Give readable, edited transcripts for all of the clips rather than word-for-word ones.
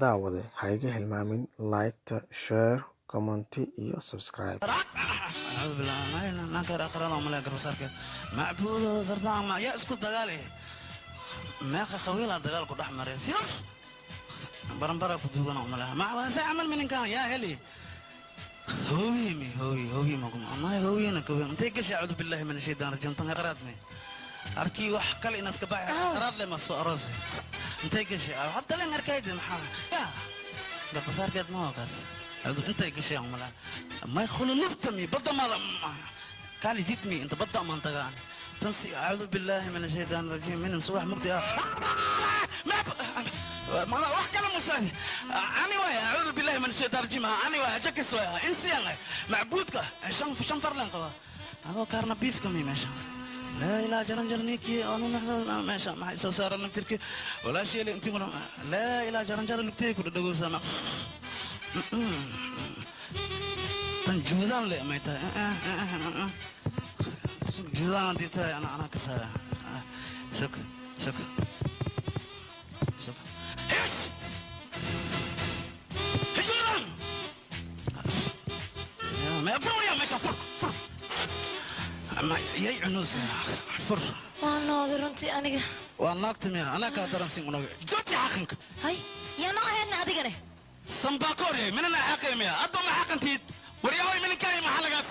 daawade ha iga hilmaamin like-ta share comment iyo subscribe أعوذ بالله ما نكر أقرأ لهم ملاك رسالك معبود زرطان ما يأسكت دجاله ما خويل دجال كل أحمر يسير برمبرة كتبنا عملها ما سأعمل من كان يا هلي هوي ما هوي أنا كوي أنت إيش أعوذ بالله من الشيطان الرجيم تنقرأتني أركي وحكل إناس كباع قرأت لي ما الصقرزي أنت إيش حتى لين أركيد المحل يا ده بصار كده ما هو كاس أنت إيش عملها ما يخلو نفتمي بدأ ما قال جيتني أنت بدأ ما أنت قال تنسي أعوذ بالله من الشيطان الرجيم من صباح مبدأ ما راح كلام مساني أنا ويا أعوذ بالله من الشيطان الرجيم أنا ويا جكس ويا إنسي أنا معبودك شن فرلان قوا هذا كارنا بيف كمي ماشى لا إله جرنجرنيكي أنا نحن ماشى ما يسوي صار نبترك ولا شيء اللي أنت مرة لا إله جرنجر لكتيك ولا دقول سما تنجودان لي ما يتا جودان أنت تا أنا كسا شك هش هجران ما يفرق يا ماشي فر ما يعنوز فر وانا قرنتي أنا والناقتم يا أنا كاتران سين منو جوتي حقنك هاي يا نوع هنا أديكني سمباكوري من أنا حقيم يا أدو ما حقنتي ورياوي من كاي محلقة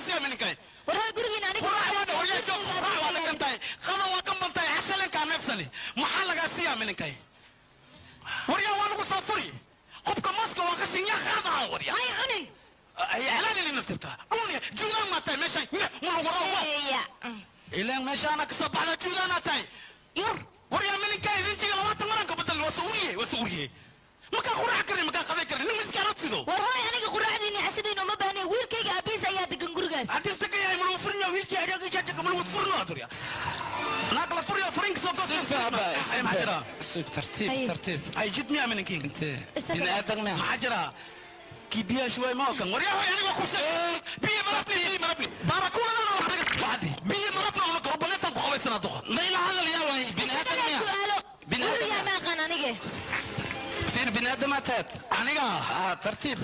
سيا من كاي ورا قرقين أنا ورا وريا جوك ورا ولا كنتاي خلوا وكم بنتاي عشان كان نفسني محلقة سيا من كاي وريا وانا بصفري قبك ماسكة وخشين يا خاضع وريا هاي عني هي إعلان لنفسك عوني جولان ما تاي ماشي من ورا يا إلين ماشي أنا كسب على جولان تاي يور وريا من كاي رنجي لو تمرنك بدل وسوريه ما كان قرع كرني ما كان خذي كرني نمسك أنا تصيدو ورهاي أنا قرأ ديني حسدين وما بهني ويل كي أبيز أياد جنجرجاس أنتستك يا ملو فرنيا ويل كي أجاك جاتك ملو فرنيا دوريا ناقل فرنيا فرنك صوت أي محجرة سيف ترتيب أي جدني من كين انت بني ادم محجرة كي بيا شوي ما كان وريا هو يعني وخش بيا مربي باركونا أنا وحدي بيا مربنا ولا ربنا تنقو خوي سنة دخل لا اله الا الله وهي بني ادم بني يا ادم ما كان أنا سير بني ادم تات aniga ترتيب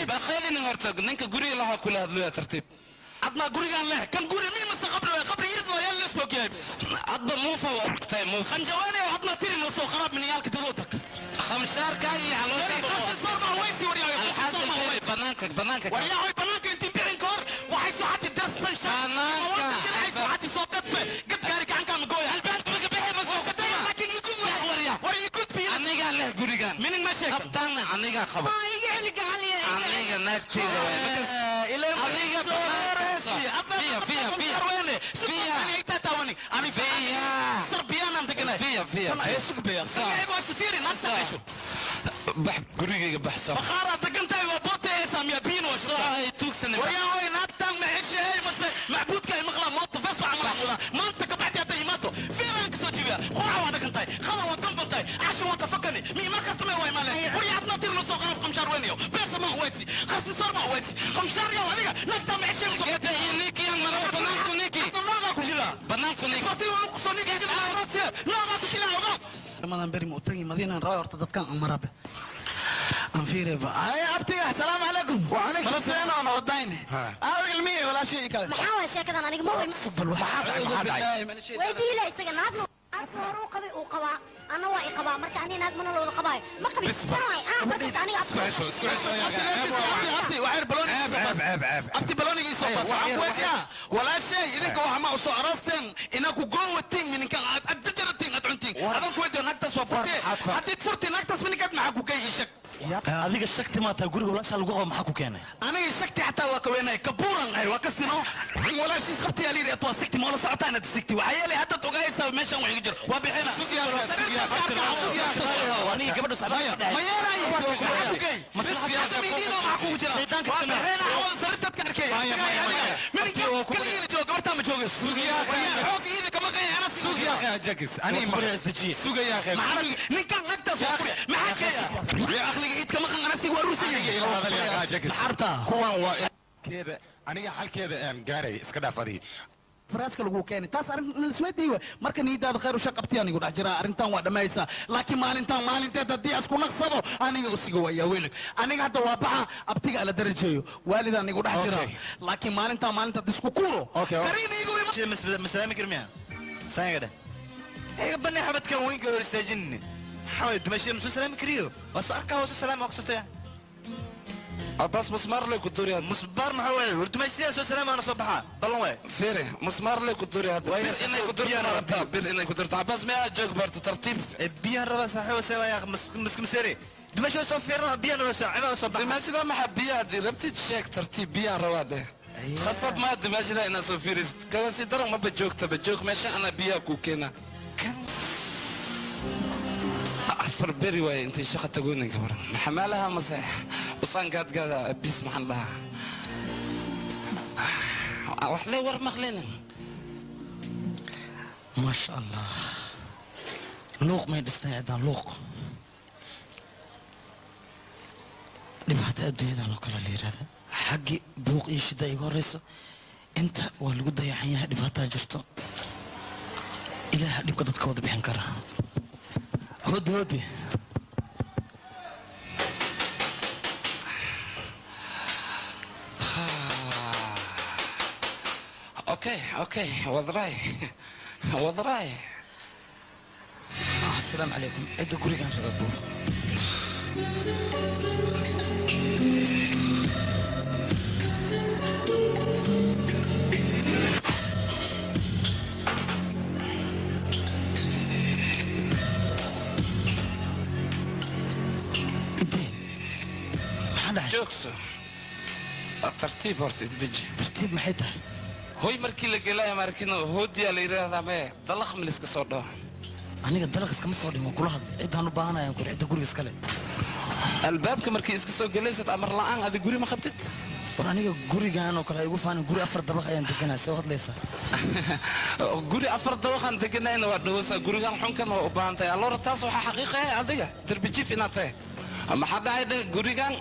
بخيل نورتك نينك غوري لها كل هذا ترتيب adna gurigan leh kan guri min masa qabri yirdo yal lisbo geeb adba موفى وقتي موفى khanjawani adna tiri no soo kharab min yalka dadotak خمسار كاي على صار ويسي وريا بنانك وريا هاي بنانك انت بيرن كور waxay soo xati darsan shaan waxay soo xati soo qadbe qad gaari gacan ka magoy halbaan ma bixi ma soo qadbe laakiin igu وريا يكون بي aniga leh gurigan min ma sheeg aftaan aniga qabo iga xili gacaliya aniga naagteyda ilaa aniga فيا بح قريقة بحسن بخارة انت وبوتي سامية بين صاحي توكسن ويا هاي ناتن معيش هاي بس معبود كاي مغلا موت فاسمع عمرها ما انت كبعت يا تيماتو فين انك سوجيبيا خورا وادك انت خلا وكم بنتاي عشان وانت فكني مي ما كسمي واي مالك ويا عطنا تير نص غرب خمشار وينيو بس ما هويتي خمس صار ما هويتي خمشار يا وليك ناتن معيش كده نيكي يا مرا بنانكو نيكي بنانكو نيكي فاتي ونكو سونيكي جيب لها راسي لا ما تكلا وغا رمضان بري موتني مدينة راي ارتدت كان امرابه انفيري هاي عبتي السلام عليكم وعليكم السلام انا ودايني هذا علمية ولا شيء كذا محاوة شاكدا أنا مو فضل ويدي لا إسقى نادم أصورو قبي وقبا أنا واي قبا مركا أني ناد من الله قباي ما قبي سواي بس أنا اسكريشو يا عبتي وعير بلوني عيب عبتي بلوني يصوب ولا شيء إنك وحما وصو أرسن إنك جوه التين من كان أتجر التين أتعنتين هذا كويتو نكتس وفرتي حتى فرتي نكتس من كات معك وكي يشك adiga shakti ma tahay guriga walaasha lagu qabo maxaa ku keenay aniga shakti xataa waa ka weenay kabuuran ay waa kastino walaashiis qabtay yaa liiri atwa sigti ma la socotaan ad sigti waxa yeelay hadda ogaysa meeshan wax jir waa bixina aniga gabadha saabaya ma yeelay maslaxada midiina ma ku jira shaytaanka sameeyay awal saritad ka arkay min kaliya joog gabarta ma joogo suugiya xoog iida kama qeyn ana suugiya يا جاكس أنا مرة استجي سوق يا أخي ninkan nagtaas waa kuri maxaa ya akhliga idka maqan anasi waa ruusayay هذا يا جاكس حرتا كوان كذا أنا حال كذا قاري إسكدا فدي فراسك لو كان تاس سويدي marka niidaada khayr u shaqabti anigu dhax jira arintan waa dhamaysa laakiin maalinteeda hadii asku naqsado aniga usiga waya weelig aniga hadda waa baxa abtiga ala darajeeyo waalida anigu dhax jira laakiin maalinta isku kuuro kariinigu مسلامي كرميها سايقة ايه بني حبت كان وين قول استاجني حاول تمشي مسو سلامي كريو بس اركا وسو سلامي اقصته بس مسمار لك الدوري هذا مسبار محاول ورتمشي سو سلامي انا صبحا ضلوا وين فيري مسمار لك الدوري هذا بير انك قدرت بير انك قدرت بس ما جاك برت ترتيب بيان ربا صحيح وسوا يا مسك مسيري دمشي سو فيرنا بيان ربا عبا صبحا دمشي ما حبيها دي ربتي تشيك ترتيب بيان ربا ده خاصة ما دمشي لا انا سو فيرس كذا سيدر ما بجوك ماشي انا بيها كوكينا أفر بري وين أنت شقة تقولين كبر حمالها مسح وصان قاد بيس محل لها وحلي ور مخلين ما شاء الله لوق ما يدستني عدان لوق لبحت الدنيا دان وكلا لير هذا حقي بوق يشدا يغريسو انت والغو دايحيا دباتا جرتو إله دبك ددك ودا بخين كرا هدي اوكي وضراي السلام عليكم ادو غوريغان ربو جوكسو الترتيب هورتي تدجي ترتيب محيطه هوي مركي لقلايا ماركينو هودي اللي يرادا ما دلخ من اسك سو دو aniga dalaq iskama soo dhimo kula hadlay cidaan u baahanayaan ku cidda guriga iskale albaabka markii iska soo galeysad amar la'aan adi guri ma qabtid war aniga gurigaan oo kale igu faanin guri 4 dabaq ayaan deganaa soo hadlaysa guri 4 dabaqan deganayna waa dhawasa gurigan xunkan oo u baahantahay alloora taas waxa xaqiiqo ah adiga darbi jiif inaad tahay ama xadaayda gurigan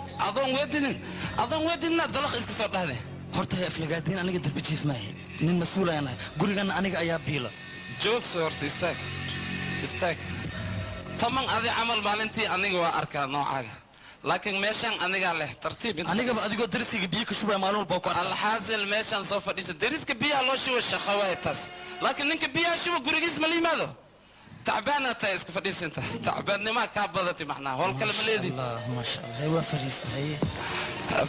adoon weedinna dalaq iska soo dhahday horta aflagaadeen aniga darbi jiif maahay nin mas'uul ayaan gurigan aniga ayaa biila joogso horta istaag taman adi camal maalintii aniga waa arkaa noocaaga laakiin meeshan aniga leh tartiib aniga adigoo dariskiga biyo ka shubay maalin walba ku alxaasil meeshan soo fadhiisa dariska biyaha loo shubo shaqawaay taas laakiin ninka biyaha shubo gurigiis ma liimaado تعبانة تايس كفديس انت تعبان ما كابضتي معنا هول كلام ليدي الله ما شاء الله هي وفريست هي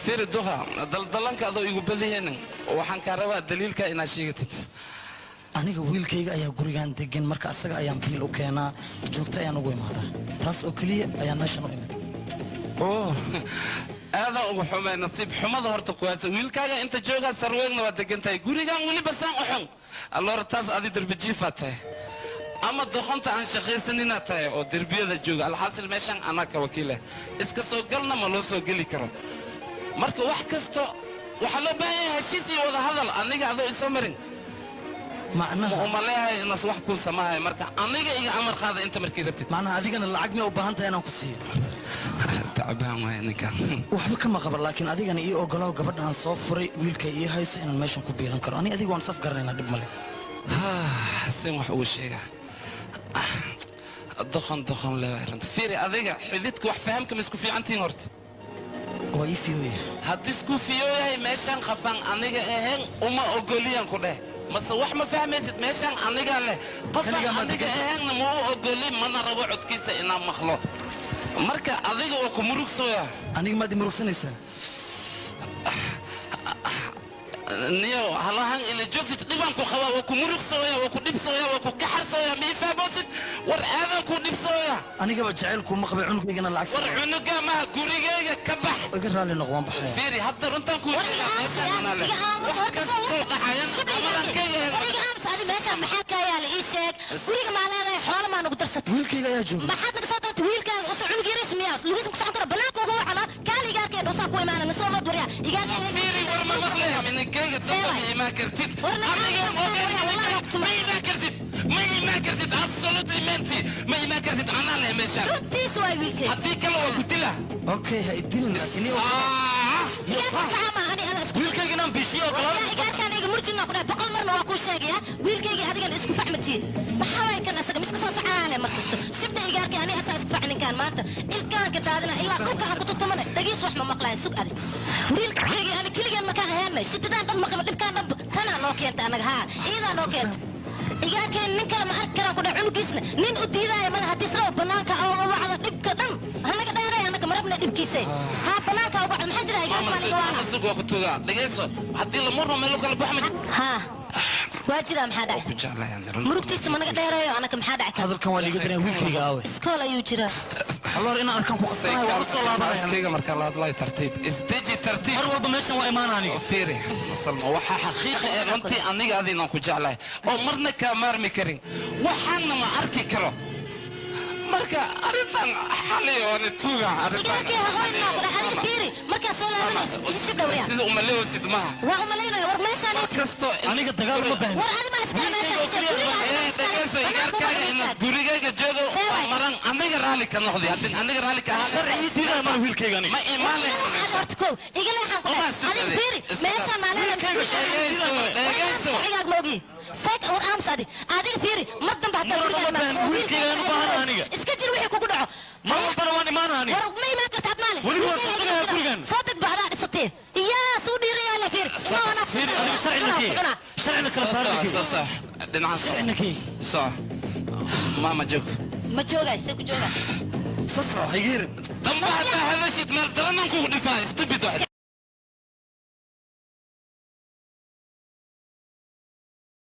فير الدوها دلنك ادو يغو بديهن waxaan ka rabaa daliilka ina sheegatid aniga wiilkayga ayaa gurigan degan marka asaga ayaan biil u keenaa joogta ayaan ugu imaadaa taas oo kaliya ayaan meeshan u imid هذا ugu xumay nasiib xumada horta kuwaas wiilkaaga inta jooga sarweegna waa degantahay gurigan wali basaan u xun alloor taas adi darbi jiifatay ama doqonta aan shaqaysanina tahay oo darbiyada jooga alxasil meeshan ana ka wakiile iska soo galna ma loo soo gali karo marka wax kasto waxa loo baahan yahay heshiis iyo wada hadal aniga adoo isoo marin macnaha uma leeyahay inaas wax ku samaahay marka aniga iga amar qaada inta markii rabtid macnaha adigana lacag ma u baahan tahay inaan ku siiyo تعبان وين كان waxba kama qaban laakiin adigana ii ogolow gabadhan soo furay wiilka ii hayso inaan meeshan ku biilan karo ani adiga waan saf garanayna dib male حسين wax uu sheega دخن لا رنت فيري adiga xididku wax fahamka ma isku fiicantiin horta waa ii fiyoya haddii isku fiyoyahay meeshan khafan aniga ahayn uma ogoliyan ku dheh mase wax ma fahmaysid meeshan aniga leh qofka aniga ahaynna ma u ogolin mana rabo codkiisa inaan maqlo marka adiga oo ku murugsooya aniga maad murugsanaysaa niyo halahan ila joogtid dhibaan ku qabaa waa ku murugsooya waa ku dhibsooya waa ku kaxarsooya ma ifahmosid war aadan ku dhibsooya anigaba jacaylku ma qabay cunugaygana lacag war cunuga ma gurigayga ka bax iga raali noqo waan baxaya fiiri hadda runtan ku sheegaa meeshan ana leh wax kastoo dhaxayan amadan ka yahay aniga amsa adi meeshan maxaa ka yaala ii sheeg guriga maa leedahay xoolo maa nagu darsatay wiilkayga ayaa jooga maxaad naga soo doonta wiilkaaga usa cunuga yaris miyaas lugiisa ku socon kara banaanka uga wacana kaali igaarkee dhusaa ku imaana nasoo loo duriya fiiri war ma maqlaya minikayga sabab ma kartid ما كرتت absolutely مانتي ما كرتت انا له مشان runtiis waay wiilkay hadii kale waa ku dila okay ha idilin laakiin yaa fahama ani ana isku wiilkayga inaan bishiyo kala igaarkaan iga murjina ku dhahay boqol marna waa kuu sheegaya wiilkayga adigan isku facmatiin maxaa way kan asaga miska soo socaale markasta shibda igaarkay ani asaa isku facninkaan maanta ilkaan ka daadina ilaa dhulka aan ku tutumana dhagiis wax ma maqlayn sug adi wiilkayga ani keligaan markaan ahaanay shidadaan dhan maqlay dhibkaan dhan tanaa noo keenta anaga haa iyadaa noo keenta igaarkeen nin kale ma arki karaan ku dhahay cunugiisna nin u diidaayo male haddii isla banaanka oo wacda dhibka dhan hanaga dheeray anaga marabna dhibkiisay haa banaanka uga wacda maxaa jira igaarka aniga waana sug waa ku tugaa dhagayso haddii la marno meel kala baxma haa waa jira maxaa dhacay ku jeclahay murugtiisa managa dheerayo anaga maxaa dhacay hadalkan waa liiga diraa wiilkayga aawe iskool ayuu jiraa alloor inaan arkaan ku qasanayo waa soo laabanaya askayga marka la hadlayo tartiib isdeji tartiib mar walba meeshan waa imaan aniga fiiri salma waxa xaqiiqi ee runtii aniga adina ku jeclahay oo marna ka maarmi karin waxaana ma arki karo marka arintan xaliyo ni tuuga arintan igaarkii haqoynaa ku dhahay adiga fiiri markaa soo laabanaysa isib dhowriya sida umaleeyo sidmaha waa umalaynaya war meeshaan kasto aniga dagaal ma baahan war adi ma iskala meeshaan igaarkaaga inaad gurigayga joogo maran aniga raali ka noqdi haddii aniga raali ka ahaa sharci diidaa ma wiilkayga aniga ma imaan horta kow iga leexaan ku dhahay adiga fiiri meeshaan maaleedaaigaag moogi sayk war aamus adi adiga fiiri mar dambe haddaa wiilkayga u baahan aniga iska jir wixii kugu dhaco mar walbana waan imaan aniga war ma imaan karta ad maale weliba waa soo gurigan soo deg bacdaa dhisatee iyaa suu dhiirayaa la fiir fiir adiga sharcina kala saarnakii dhinaca sharcinakii soo maama joog ma joogaay see ku joogaa sasro haygeerin damba haddaa hadashid meel dalanan kugu dhifaa stupid waxd